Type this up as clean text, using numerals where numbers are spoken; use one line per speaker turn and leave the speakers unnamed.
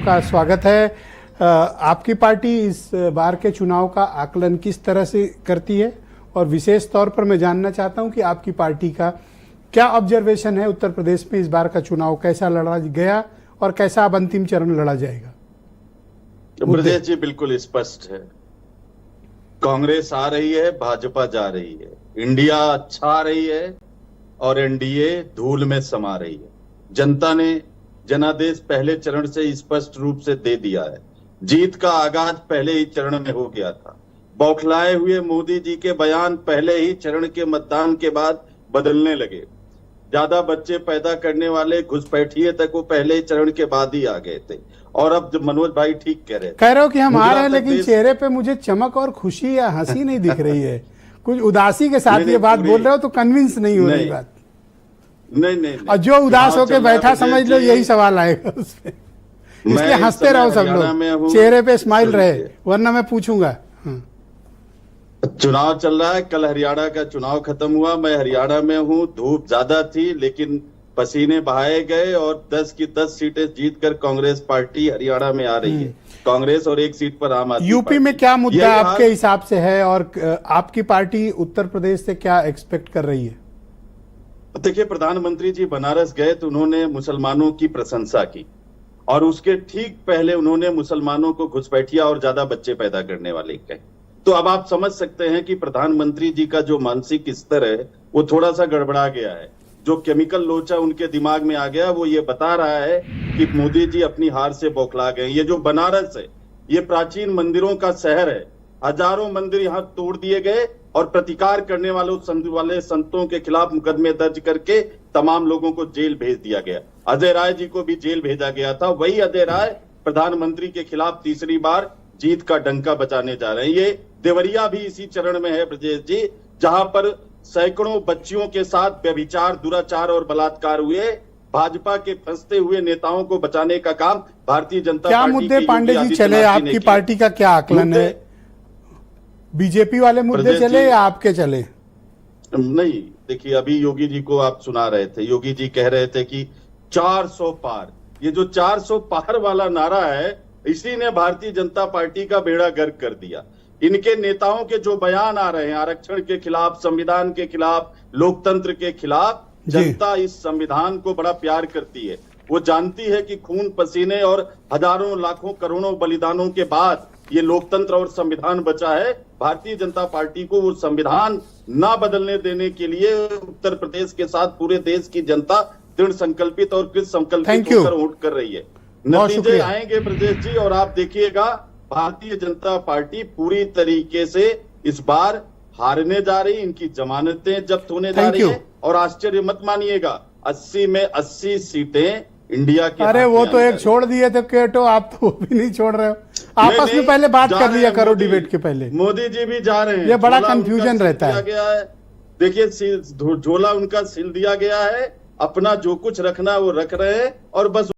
आपका स्वागत है। आपकी पार्टी इस बार के चुनाव का आकलन किस तरह से करती है, और विशेष तौर पर मैं जानना चाहता हूं कि आपकी पार्टी का क्या ऑब्जर्वेशन है उत्तर प्रदेश में इस बार का चुनाव कैसा लड़ा गया और कैसा अब अंतिम चरण लड़ा जाएगा।
ब्रजेश जी, बिल्कुल स्पष्ट है। कांग्रेस आ रही है, भाजपा जा रही है, इंडिया छा रही है और एनडीए धूल में समा रही है। जनता ने जनादेश पहले चरण से स्पष्ट रूप से दे दिया है। जीत का आगाज पहले ही चरण में हो गया था। बौखलाए हुए मोदी जी के बयान पहले ही चरण के मतदान के बाद बदलने लगे। ज्यादा बच्चे पैदा करने वाले घुसपैठिए तक वो पहले ही चरण के बाद ही आ गए थे। और अब जब मनोज भाई ठीक कह रहे
हो कि हम आ रहे हैं, लेकिन चेहरे पे मुझे चमक और खुशी या हंसी नहीं दिख रही है। कुछ उदासी के साथ ये बात बोल रहे हो तो कन्विंस नहीं हो रही बात।
नहीं।
और जो उदास होके बैठा समझ लो यही सवाल आएगा उसमें, इसलिए हंसते रहो सब लोग, चेहरे पे स्माइल रहे, वरना मैं पूछूंगा।
चुनाव चल रहा है, कल हरियाणा का चुनाव खत्म हुआ। मैं हरियाणा में हूँ, धूप ज्यादा थी लेकिन पसीने बहाए गए और 10 की 10 सीटें जीतकर कांग्रेस पार्टी हरियाणा में आ रही है। कांग्रेस और 1 सीट पर आम आदमी।
यूपी में क्या मुद्दा आपके हिसाब से है और आपकी पार्टी उत्तर प्रदेश से क्या एक्सपेक्ट कर रही है?
देखिए, प्रधानमंत्री जी बनारस गए तो उन्होंने मुसलमानों की प्रशंसा की और उसके ठीक पहले उन्होंने मुसलमानों को घुसपैठिया और ज्यादा बच्चे पैदा करने वाले कहे। तो अब आप समझ सकते हैं कि प्रधानमंत्री जी का जो मानसिक स्तर है वो थोड़ा सा गड़बड़ा गया है। जो केमिकल लोचा उनके दिमाग में आ गया वो ये बता रहा है कि मोदी जी अपनी हार से बौखला गए। ये जो बनारस है ये प्राचीन मंदिरों का शहर है। हजारों मंदिर यहाँ तोड़ दिए गए और प्रतिकार करने वाले संतों के खिलाफ मुकदमे दर्ज करके तमाम लोगों को जेल भेज दिया गया। अजय राय जी को भी जेल भेजा गया था। वही अजय राय प्रधानमंत्री के खिलाफ तीसरी बार जीत का डंका बजाने जा रहे हैं। ये देवरिया भी इसी चरण में है ब्रजेश जी, जहां पर सैकड़ों बच्चियों के साथ व्यभिचार, दुराचार और बलात्कार हुए। भाजपा के फंसते हुए नेताओं को बचाने का काम भारतीय जनता
पार्टी मुद्दे पांडे जी चले, आपकी पार्टी का क्या आकलन है? बीजेपी वाले मुद्दे चले या आपके चले?
नहीं, देखिए अभी योगी जी को आप सुना रहे थे, योगी जी कह रहे थे कि 400 पार। ये जो 400 पार वाला नारा है इसी ने भारतीय जनता पार्टी का बेड़ा गर्क कर दिया। इनके नेताओं के जो बयान आ रहे हैं आरक्षण के खिलाफ, संविधान के खिलाफ, लोकतंत्र के खिलाफ, जनता इस संविधान को बड़ा प्यार करती है। वो जानती है कि खून पसीने और हजारों लाखों करोड़ों बलिदानों के बाद ये लोकतंत्र और संविधान बचा है। भारतीय जनता पार्टी को वो संविधान ना बदलने देने के लिए उत्तर प्रदेश के साथ पूरे देश की जनता दृढ़ संकल्पित और कृत संकल्पित होकर वोट कर रही है। नतीजे आएंगे ब्रजेश जी, और आप देखिएगा भारतीय जनता पार्टी पूरी तरीके से इस बार हारने जा रही। इनकी जमानतें जब्त होने जा रही है और आश्चर्य मत मानिएगा 80 में 80 सीटें इंडिया के।
अरे वो तो एक छोड़ दिए थे केटो, आप तो वो भी नहीं छोड़ रहे हो। आपस में पहले बात कर लिया करो डिबेट के पहले।
मोदी जी भी जा रहे हैं,
ये बड़ा कंफ्यूजन रहता है।
देखिए झोला उनका सिल दिया गया है, अपना जो कुछ रखना है वो रख रहे हैं और बस